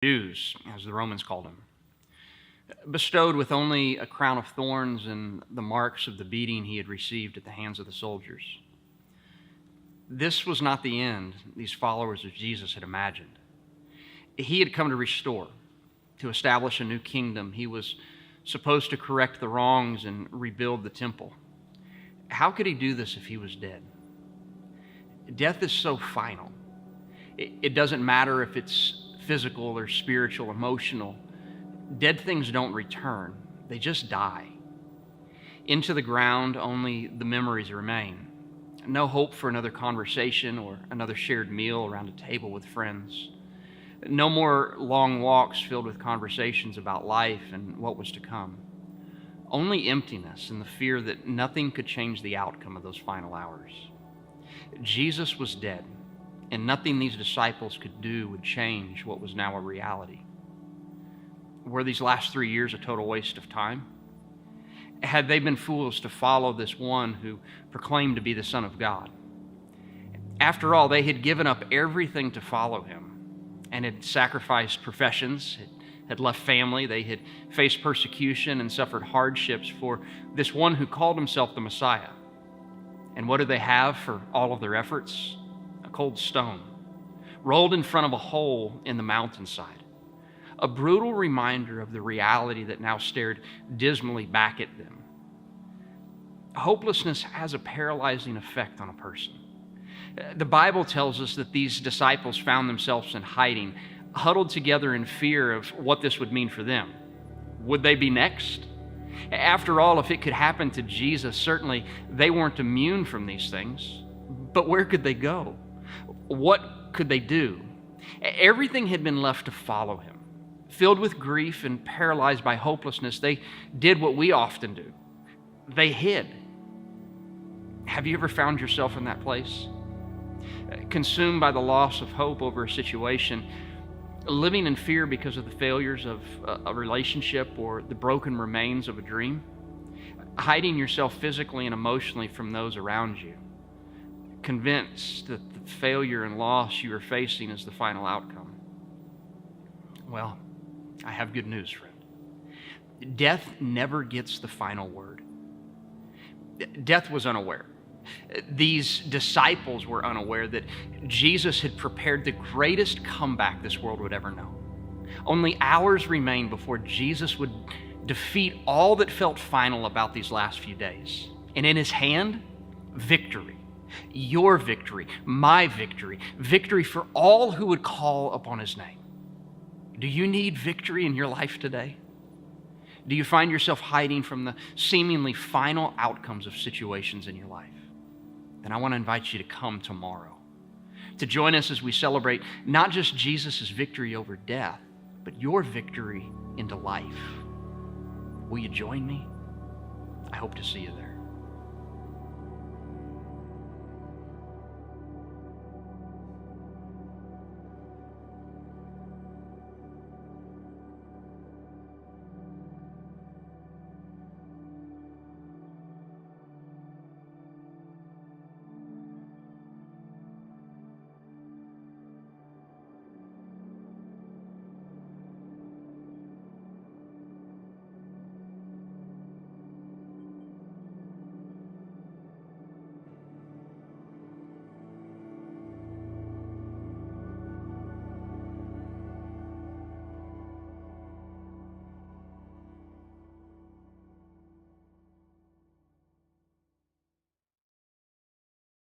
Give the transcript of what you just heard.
Jews, as the Romans called him, bestowed with only a crown of thorns and the marks of the beating he had received at the hands of the soldiers. This was not the end these followers of Jesus had imagined. He had come to restore, to establish a new kingdom. He was supposed to correct the wrongs and rebuild the temple. How could he do this if he was dead? Death is so final. It doesn't matter if it's physical or spiritual, emotional. Dead things don't return. They just die. Into the ground, only the memories remain. No hope for another conversation or another shared meal around a table with friends. No more long walks filled with conversations about life and what was to come. Only emptiness and the fear that nothing could change the outcome of those final hours. Jesus was dead, and nothing these disciples could do would change what was now a reality. Were these last 3 years a total waste of time? Had they been fools to follow this one who proclaimed to be the Son of God? After all, they had given up everything to follow him and had sacrificed professions, had left family, they had faced persecution and suffered hardships for this one who called himself the Messiah. And what do they have for all of their efforts? A cold stone, rolled in front of a hole in the mountainside. A brutal reminder of the reality that now stared dismally back at them. Hopelessness has a paralyzing effect on a person. The Bible tells us that these disciples found themselves in hiding, huddled together in fear of what this would mean for them. Would they be next? After all, if it could happen to Jesus, certainly they weren't immune from these things. But where could they go? What could they do? Everything had been left to follow him. Filled with grief and paralyzed by hopelessness, they did what we often do. They hid. Have you ever found yourself in that place? Consumed by the loss of hope over a situation, living in fear because of the failures of a relationship or the broken remains of a dream, hiding yourself physically and emotionally from those around you, convinced that the failure and loss you are facing is the final outcome. Well, I have good news, friend. Death never gets the final word. Death was unaware. These disciples were unaware that Jesus had prepared the greatest comeback this world would ever know. Only hours remained before Jesus would defeat all that felt final about these last few days. And in his hand, victory. Your victory, my victory, victory for all who would call upon his name. Do you need victory in your life today? Do you find yourself hiding from the seemingly final outcomes of situations in your life? Then I want to invite you to come tomorrow, to join us as we celebrate not just Jesus' victory over death, but your victory into life. Will you join me? I hope to see you there.